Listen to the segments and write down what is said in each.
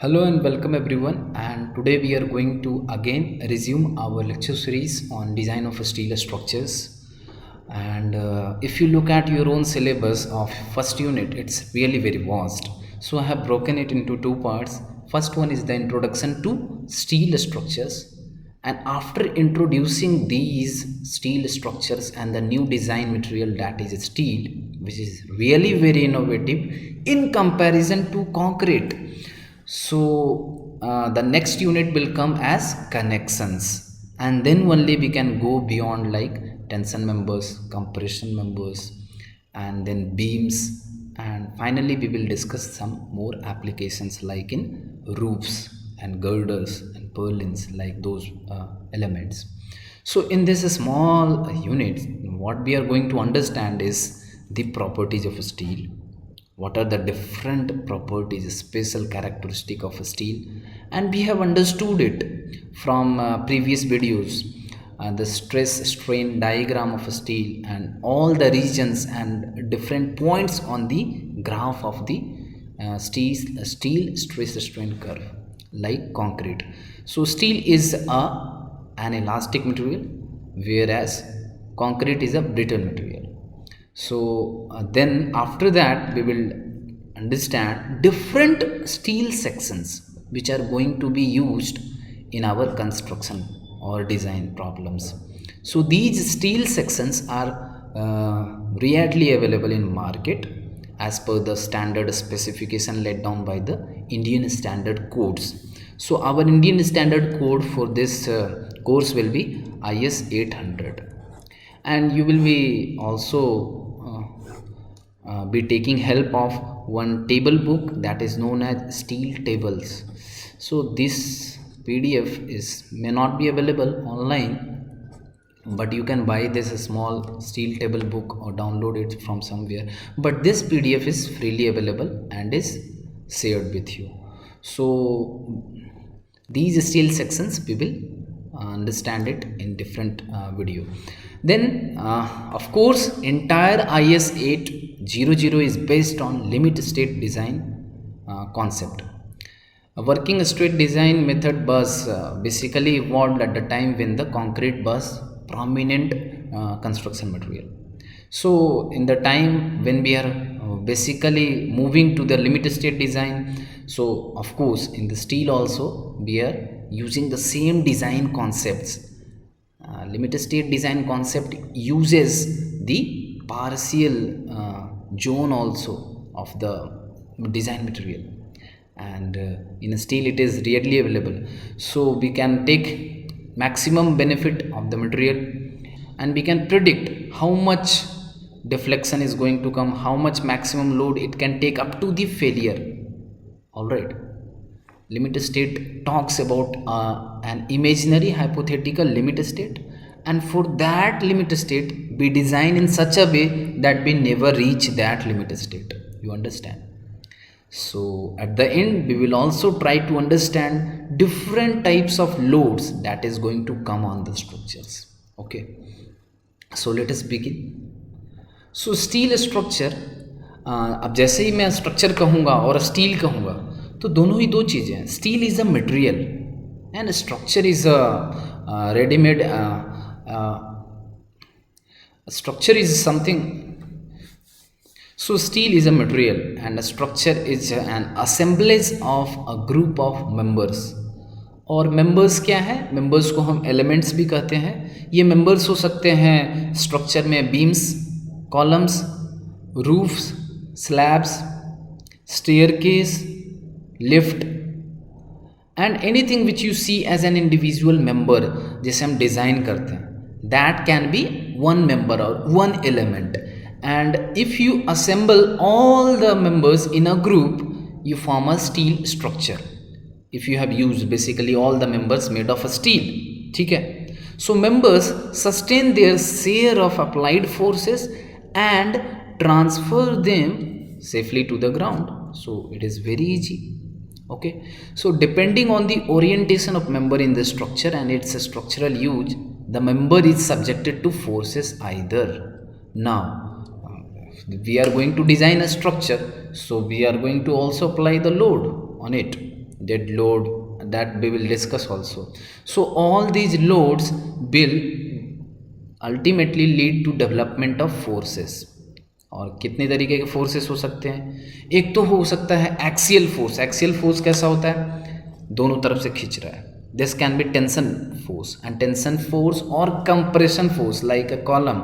Hello and welcome everyone, and today we are going to again resume our lecture series on design of steel structures. And if you look at your own syllabus of first unit, it's really very vast. So I have broken it into two parts. First one is the introduction to steel structures, and after introducing these steel structures and the new design material, that is steel, which is really very innovative in comparison to concrete. So the next unit will come as connections, and then only we can go beyond like tension members, compression members, and then beams, and finally we will discuss some more applications like in roofs and girders and purlins, like those elements. So in this small unit, what we are going to understand is the properties of steel. What are the different properties, special characteristic of steel, and we have understood it from previous videos, the stress strain diagram of steel and all the regions and different points on the graph of the steel stress strain curve like concrete. So steel is an elastic material, whereas concrete is a brittle material. So then after that we will understand different steel sections which are going to be used in our construction or design problems. So these steel sections are readily available in market as per the standard specification laid down by the Indian Standard Codes. So our Indian Standard Code for this course will be IS 800, and you will be also be taking help of one table book that is known as steel tables. So this PDF is may not be available online, but you can buy this small steel table book or download it from somewhere, but this PDF is freely available and is shared with you. So these steel sections we will understand it in different video. Then of course entire IS 800 is based on limit state design concept. A working straight design method was basically evolved at the time when the concrete was prominent construction material. So in the time when we are basically moving to the limit state design, so of course in the steel also we are using the same design concepts. Limit state design concept uses the partial zone also of the design material, and in steel it is readily available, so we can take maximum benefit of the material, and we can predict how much deflection is going to come, how much maximum load it can take up to the failure. All right, limit state talks about an imaginary hypothetical limit state, and for that limit state we design in such a way that we never reach that limit state. You understand? So at the end we will also try to understand different types of loads that is going to come on the structures. Okay, so let us begin. So steel structure, अब जैसे ही मैं structure कहूँगा और steel कहूँगा तो दोनों ही दो चीज़ें हैं. Steel is a material and structure is a readymade. Structure is something. So steel is a material and a structure is an assemblage of a group of members. और members क्या है? members को हम elements भी कहते हैं. ये members हो सकते हैं structure में beams, columns, roofs, slabs, staircase, lift, and anything which you see as an individual member जैसे हम design करते हैं, that can be one member or one element. And if you assemble all the members in a group, you form a steel structure. If you have used basically all the members made of a steel, ठीक है? So members sustain their share of applied forces and transfer them safely to the ground. So it is very easy. Okay, so depending on the orientation of member in the structure and its structural use, the member is subjected to forces either. Now we are going to design a structure, so we are going to also apply the load on it. dead load, that we will discuss also. So all these loads will ultimately lead to development of forces. और कितने तरीके के forces हो सकते हैं? एक तो हो सकता है एक्सियल फोर्स. एक्सियल फोर्स कैसा होता है? दोनों तरफ से खींच रहा है. This can be tension force, and tension force और compression force like a column.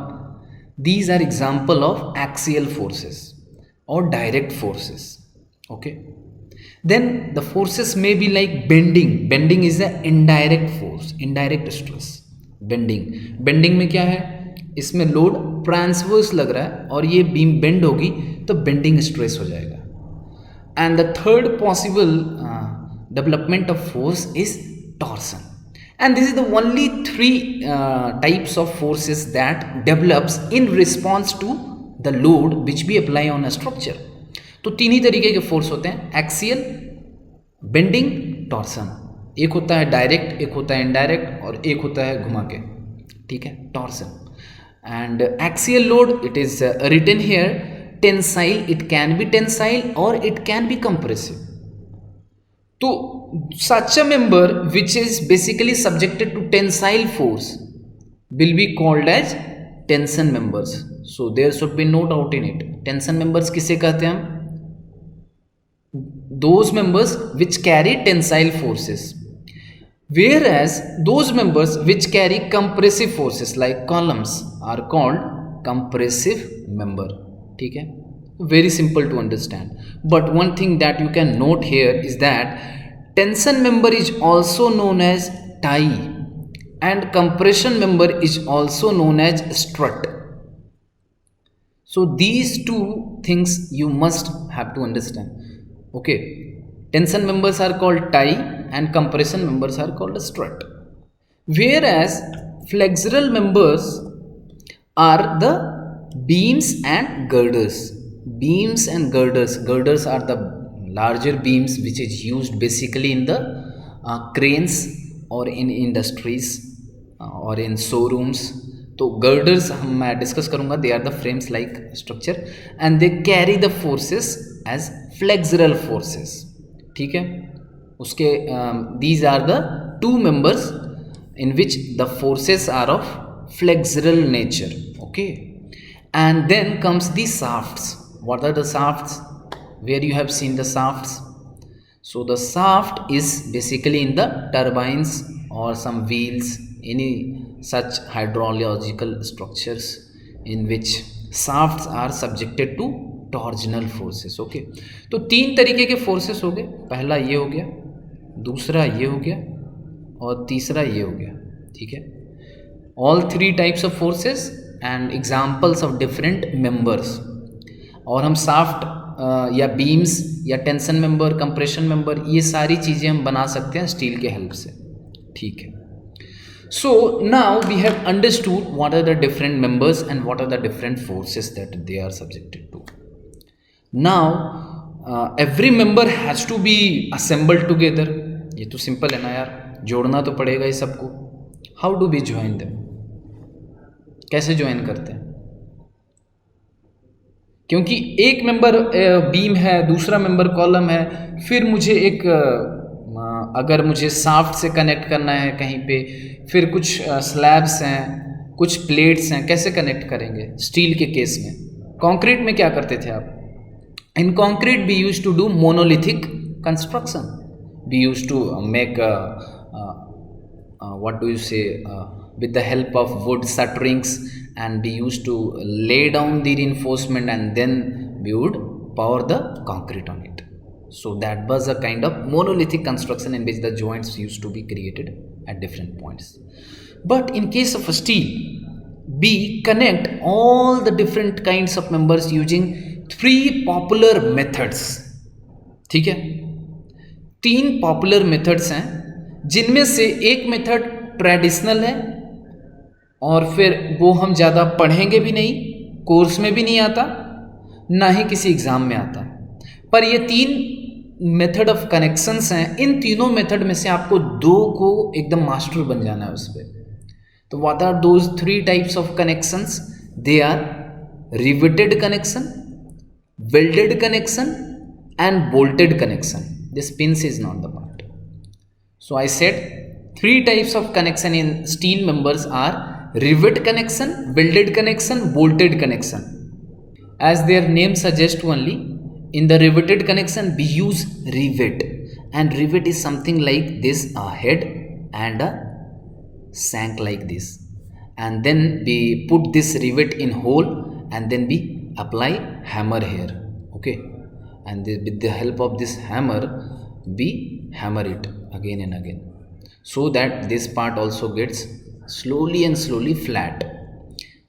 These are example of axial forces or direct forces. Okay. Then the forces may be like bending. Bending is the indirect force, indirect stress. Bending. Bending में क्या है? इसमें load transverse लग रहा है और ये beam bend होगी तो बेंडिंग स्ट्रेस हो जाएगा. And the third possible development of force is torsion. And this is the only three types of forces that develops in response to the load which we apply on a structure. तो तीन ही तरीके के force होते हैं, axial, bending, torsion. एक होता है direct, एक होता है इनडायरेक्ट और एक होता है घुमा के. ठीक है, torsion. And axial load, it is written here tensile. It can be tensile और इट कैन बी कंप्रेसिव. तो such a member which is basically subjected to tensile force will be called as tension members. So there should be no doubt in it. Tension members किसे कहते हैं हम? Those members which carry tensile forces, whereas those members which carry compressive forces like columns are called compressive member. ठीक है, very simple to understand. But one thing that you can note here is that tension member is also known as tie and compression member is also known as strut. So these two things you must have to understand. Okay, tension members are called tie and compression members are called strut, whereas flexural members are the beams and girders. Beams and girders. Girders are the larger beams which is used basically in the cranes or in industries or in showrooms. तो girders मैं discuss करूँगा. They are the frames like structure and they carry the forces as flexural forces. ठीक है, उसके these are the two members in which the forces are of flexural nature. Okay, and then comes the shafts. What are the shafts? Where you have seen the shafts? So the shaft is basically in the turbines or some wheels, any such hydrological structures in which shafts are subjected to torsional forces. Okay, तो तीन तरीके के forces हो गए. पहला ये हो गया, दूसरा ये हो गया और तीसरा ये हो गया. ठीक है, all three types of forces and examples of different members. और हम शाफ्ट या बीम्स या टेंशन मेंबर, कंप्रेशन मेंबर, ये सारी चीज़ें हम बना सकते हैं स्टील के हेल्प से. ठीक है, so now we have understood what are the different members and what are the different forces that they are subjected to. Now every member has to be assembled together. ये तो simple है ना यार, जोड़ना तो पड़ेगा ये सबको. How do we join them? कैसे ज्वाइन करते हैं? क्योंकि एक मेंबर बीम है, दूसरा मेंबर कॉलम है, फिर मुझे एक अगर मुझे शाफ्ट से कनेक्ट करना है कहीं पे, फिर कुछ स्लैब्स हैं, कुछ प्लेट्स हैं, कैसे कनेक्ट करेंगे? स्टील के केस में. कंक्रीट में क्या करते थे आप? In concrete we use to do monolithic construction. We use to make what do you say with the help of wood shutterings, and we used to lay down the reinforcement and then we would pour the concrete on it. So that was a kind of monolithic construction in which the joints used to be created at different points. But in case of a steel, we connect all the different kinds of members using three popular methods. ठीक है, तीन popular methods हैं जिनमें से एक method traditional है और फिर वो हम ज़्यादा पढ़ेंगे भी नहीं, कोर्स में भी नहीं आता, ना ही किसी एग्ज़ाम में आता है. पर ये तीन मेथड ऑफ कनेक्शंस हैं. इन तीनों मेथड में से आपको दो को एकदम मास्टर बन जाना है उस पर. तो what are those three types of connections? They are riveted connection, welded connection and bolted connection. This pins is not the part. So I said three types of connection in steel members are rivet connection, welded connection, bolted connection. As their name suggests only, in the riveted connection we use rivet, and rivet is something like this, a head and a shank like this, and then we put this rivet in hole and then we apply hammer here. Okay, and with the help of this hammer we hammer it again and again, so that this part also gets slowly and slowly flat,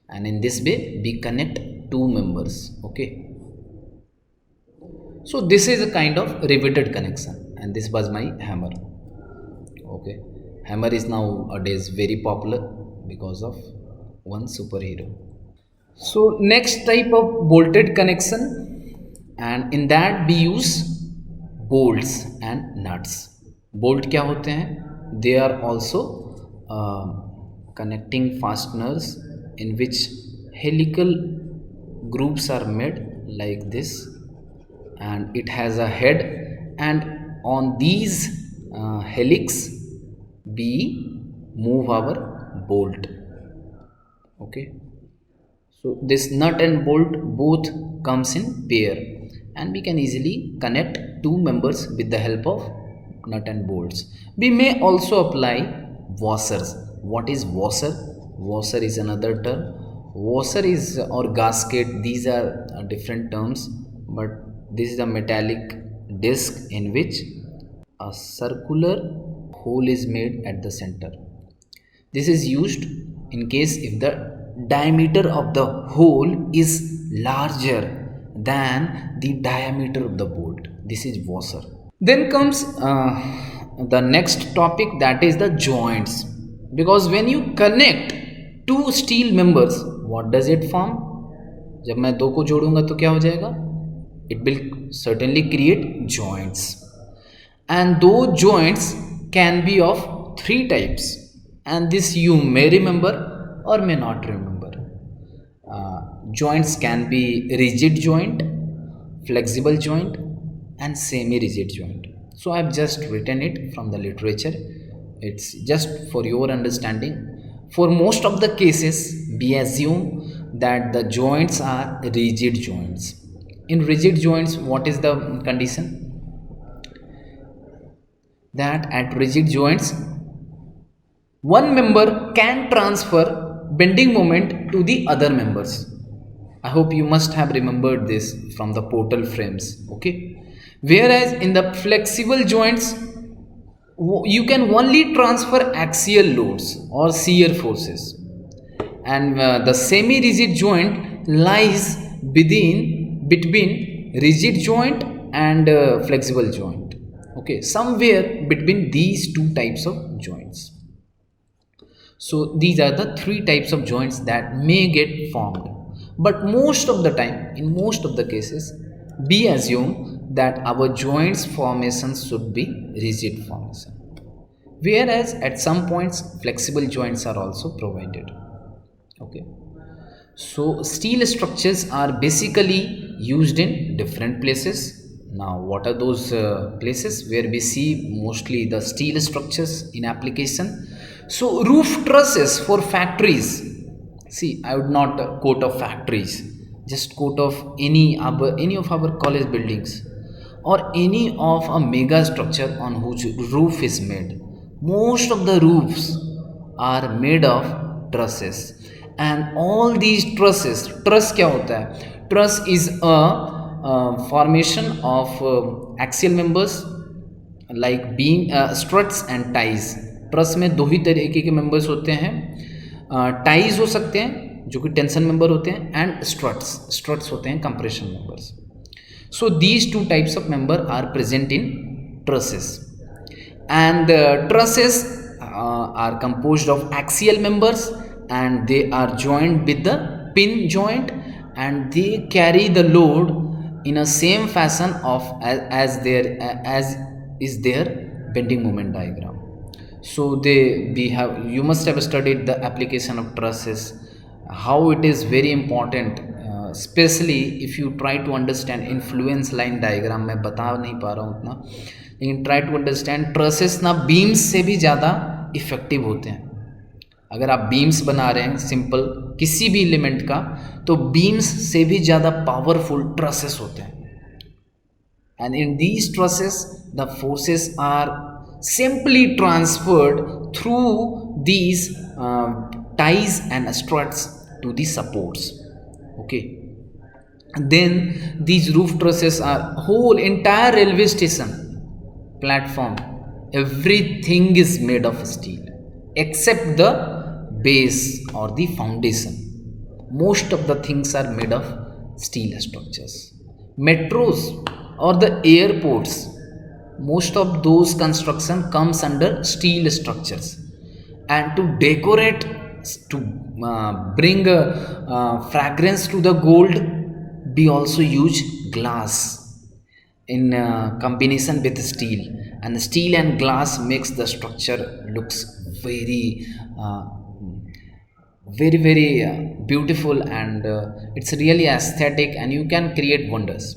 and in this way we connect two members. Okay, so this is a kind of riveted connection, and this was my hammer. Okay, hammer is nowadays very popular because of one superhero. So next type of bolted connection, and in that we use bolts and nuts. Bolt क्या होते हैं? They are also connecting fasteners in which helical grooves are made like this, and it has a head, and on these helix we move our bolt. Okay, so this nut and bolt both comes in pair, and we can easily connect two members with the help of nut and bolts. We may also apply washers. What is washer? Washer is another term. Washer is or gasket, these are different terms, but this is a metallic disc in which a circular hole is made at the center. This is used in case if the diameter of the hole is larger than the diameter of the bolt. This is washer. Then comes the next topic, that is the joints. Because when you connect two steel members, what does it form? जब मैं दो को जोड़ूंगा तो क्या हो जाएगा? It will certainly create joints, and those joints can be of three types, and this you may remember or may not remember. Joints can be rigid joint, flexible joint, and semi-rigid joint. So I have just written it from the literature. It's just for your understanding. For most of the cases, we assume that the joints are rigid joints. In rigid joints, what is the condition? That at rigid joints, one member can transfer bending moment to the other members. I hope you must have remembered this from the portal frames. Okay, whereas in the flexible joints you can only transfer axial loads or shear forces, and the semi-rigid joint lies between rigid joint and flexible joint. Okay, somewhere between these two types of joints. So these are the three types of joints that may get formed, but most of the time, in most of the cases, we assume that our joints formations should be rigid formation, whereas at some points flexible joints are also provided. Okay, so steel structures are basically used in different places. Now what are those places where we see mostly the steel structures in application? So roof trusses for factories. See, I would not quote of factories, just quote of any of our college buildings or any of a mega structure on whose roof is made. Most of the roofs are made of trusses, and all these trusses, truss क्या होता है? Truss is a formation of axial members like beam, struts and ties. Truss में दो ही तरीके के members होते हैं, ties हो सकते हैं जो कि टेंशन मेंबर होते हैं, एंड स्ट्रट्स होते हैं compression members. So these two types of member are present in trusses, and trusses are composed of axial members and they are joined with the pin joint, and they carry the load in a same fashion of as is their bending moment diagram. So you must have studied the application of trusses, how it is very important, especially if you try to understand influence line diagram. मैं बता नहीं पा रहा हूँ उतना, लेकिन try to understand, trusses ना beams से भी ज़्यादा इफेक्टिव होते हैं. अगर आप बीम्स बना रहे हैं सिंपल किसी भी एलिमेंट का, तो बीम्स से भी ज़्यादा पावरफुल ट्रसेस होते हैं. And in these trusses, the forces are simply transferred through these ties and struts to the supports. Okay. And then these roof trusses are whole entire railway station platform. Everything is made of steel except the base or the foundation. Most of the things are made of steel structures. Metros or the airports, most of those construction comes under steel structures. And to decorate, to bring fragrance to the gold, we also use glass in combination with steel, and steel and glass makes the structure looks very uh, very beautiful, and it's really aesthetic, and you can create wonders.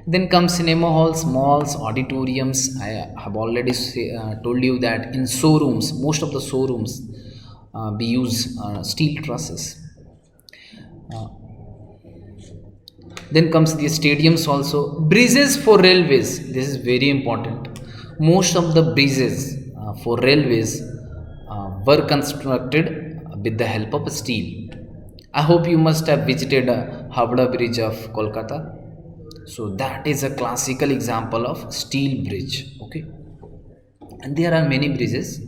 Then comes cinema halls, malls, auditoriums. I have already told you that in showrooms, most of the showrooms we use steel trusses. Uh, then comes the stadiums also. Bridges for railways, this is very important. Most of the bridges for railways were constructed with the help of steel. I hope you must have visited Howrah Bridge of Kolkata. So that is a classical example of steel bridge. Okay. And there are many bridges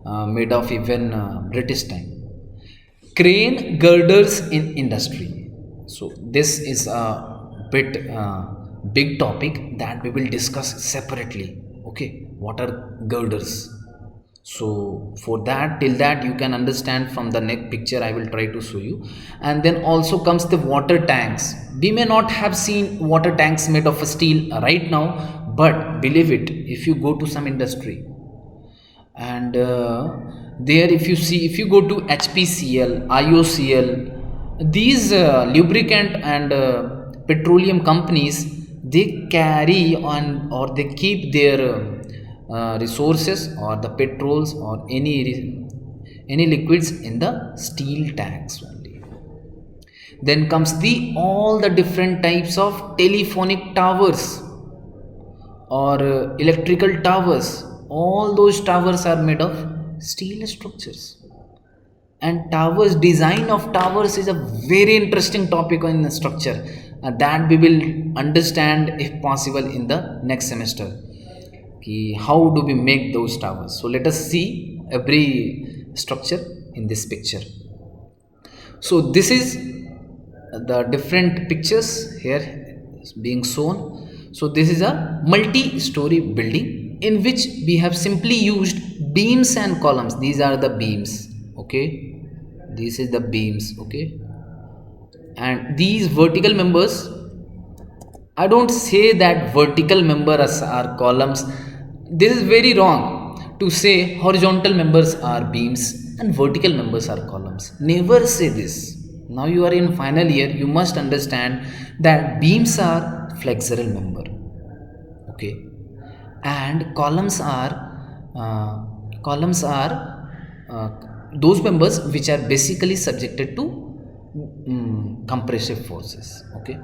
made of even British time. Crane girders in industry. So this is a bit big topic that we will discuss separately. Okay, what are girders? So for that, till that you can understand from the next picture I will try to show you. And then also comes the water tanks. We may not have seen water tanks made of steel right now, but believe it, if you go to some industry, and there if you go to HPCL, IOCL, these lubricant and petroleum companies, they carry on or they keep their resources or the petrols or any liquids in the steel tanks only. Then comes the all the different types of telephonic towers or electrical towers. All those towers are made of steel structures. And towers, design of towers is a very interesting topic in the structure that we will understand if possible in the next semester. How do we make those towers? So let us see every structure in this picture. So this is the different pictures here being shown. So this is a multi-story building in which we have simply used beams and columns. These are the beams. Okay, this is the beams. Okay, and these vertical members, I don't say that vertical members are columns. This is very wrong to say horizontal members are beams and vertical members are columns. Never say this. Now you are in final year, you must understand that beams are flexural member. Okay, and columns are those members which are basically subjected to compressive forces. Okay,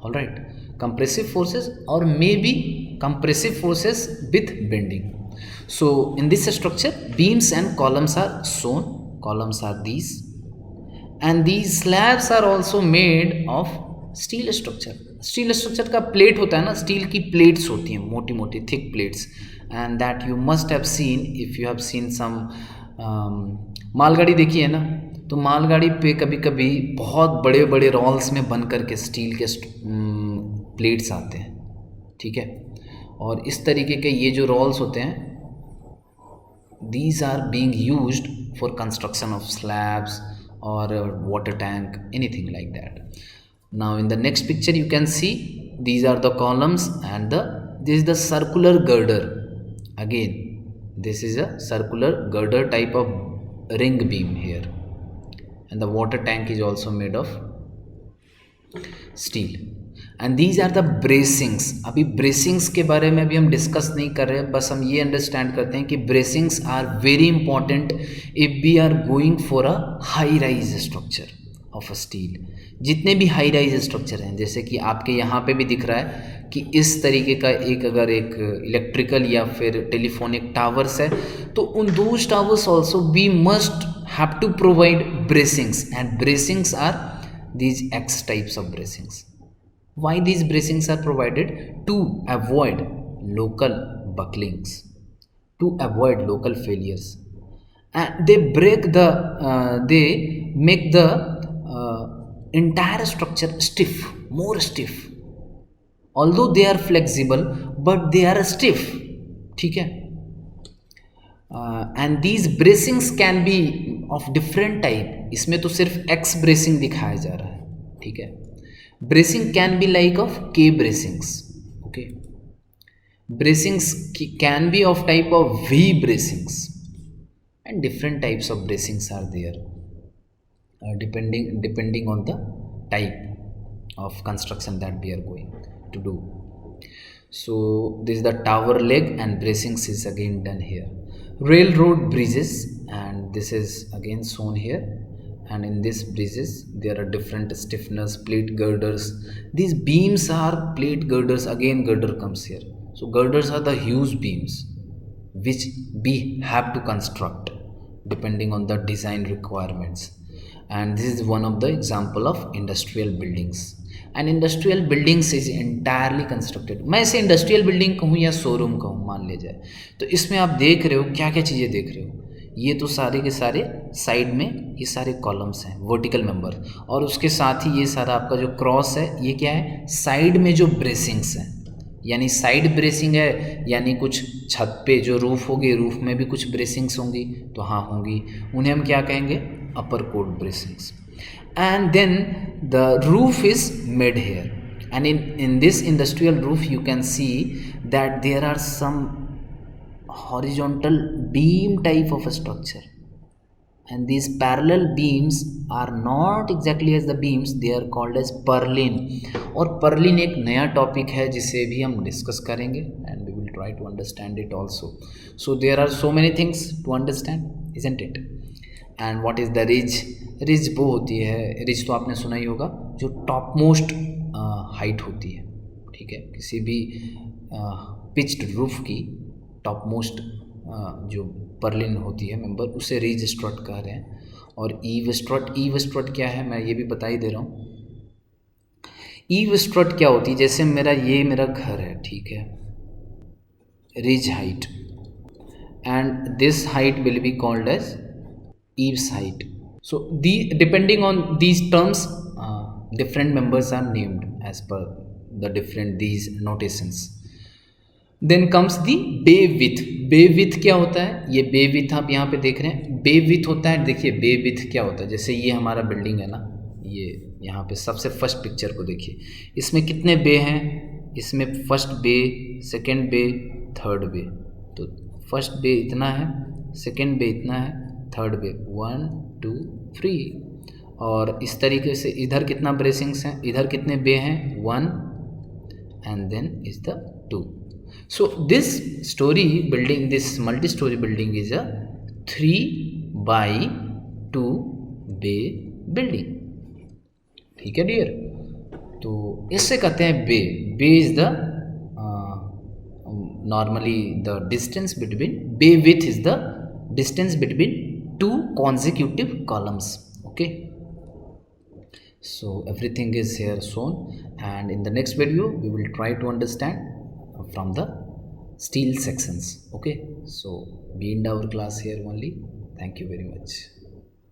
all right, compressive forces or maybe compressive forces with bending. So in this structure, beams and columns are shown. Columns are these, and these slabs are also made of steel structure. Steel structure का plate होता है ना, steel की plates होती हैं, मोटी मोटी thick plates, and that you must have seen if you have seen some मालगाड़ी देखी है ना, तो मालगाड़ी पे कभी कभी बहुत बड़े बड़े रोल्स में बन करके स्टील के प्लेट्स आते हैं. ठीक है, और इस तरीके के ये जो रोल्स होते हैं, these are being used for construction of slabs or water tank, anything like that. Now in the next picture you can see these are the columns, and this is the circular girder. Again this is a circular girder type of ring beam here, and the water tank is also made of steel. And these are the bracings. अभी bracings के बारे में भी हम discuss नहीं कर रहे हैं, बस हम ये अंडरस्टैंड करते हैं कि bracings are very important if we are going for a high rise structure of a steel. जितने भी हाई राइज स्ट्रक्चर हैं, जैसे कि आपके यहाँ पे भी दिख रहा है कि इस तरीके का एक अगर एक इलेक्ट्रिकल या फिर टेलीफोनिक टावर्स है, तो उन those towers also we must have to provide bracings, and bracings are these X types of bracings. Why these bracings are provided? To avoid local bucklings, to avoid local failures, and they break the they make the entire structure stiff, more stiff. Although they are flexible, but they are stiff. ठीक है? And these bracings can be of different type. इसमें तो सिर्फ x bracing दिखाया जा रहा है, ठीक है। Bracing can be like of K bracings, okay. Bracings can be of type of V bracings, and different types of bracings are there depending on the type of construction that we are going to do. So this is the tower leg, and bracings is again done here. Railroad bridges, and this is again shown here, and in this bridges there are different stiffness, plate girders. These beams are plate girders, again girder comes here. So girders are the huge beams which we have to construct depending on the design requirements, and this is one of the example of industrial buildings. And industrial buildings is entirely constructed. मैं इसे industrial building कहूँ या showroom कहूँ मान ले जाए, तो इसमें आप देख रहे हो क्या क्या चीज़ें देख रहे हो। ये तो सारे के सारे साइड में ये सारे कॉलम्स हैं, वर्टिकल मेंबर, और उसके साथ ही ये सारा आपका जो क्रॉस है ये क्या है, साइड में जो ब्रेसिंग्स हैं, यानी साइड ब्रेसिंग है, यानी कुछ छत पे जो रूफ होगी, रूफ में भी कुछ ब्रेसिंग्स होंगी, तो हाँ होंगी, उन्हें हम क्या कहेंगे, अपर coat ब्रेसिंग्स. And then the roof is made here, and in this industrial roof you can see that there are some horizontal beam type of a structure, and these parallel beams are not exactly as the beams, they are called as purlin. और purlin एक नया topic है जिसे भी हम discuss करेंगे, and we will try to understand it also. So there are so many things to understand, isn't it? And what is the ridge. Ridge वो होती है, रिज तो आपने सुना ही होगा, जो टॉप मोस्ट हाइट होती है, ठीक है, किसी भी पिच्ड रूफ की टॉप मोस्ट जो पर्लिन होती है मेंबर, उसे रिज स्ट्रट कह रहे हैं. और ईव स्ट्रट क्या है मैं ये भी बता ही दे रहा हूँ. ईव स्ट्रट क्या होती है, जैसे मेरा घर है, ठीक है, ridge height, and this height will be called as eaves height. So depending on these terms, different members are named as per the different these notations. Then comes the bay width. bay width क्या होता है, ये bay width आप यहाँ पे देख रहे हैं, bay width होता है. देखिए bay width क्या होता है, जैसे ये हमारा बिल्डिंग है ना, ये यहाँ पे सबसे फर्स्ट पिक्चर को देखिए, इसमें कितने बे हैं, इसमें फर्स्ट बे, सेकेंड बे, थर्ड बे. तो फर्स्ट बे इतना है, सेकेंड बे इतना है, थर्ड बे 1 2 3, और इस तरीके से इधर कितना ब्रेसिंग्स हैं, इधर कितने बे हैं, 1, and then is the 2. So this storey building, this multi storey building is a 3x2 bay building, ठीक है डियर. तो इससे कहते हैं bay. Bay is the normally the distance between, bay width is the distance between two consecutive columns. Okay, so everything is here shown, and in the next video we will try to understand from the steel sections. Okay, so we end our class here only. Thank you very much.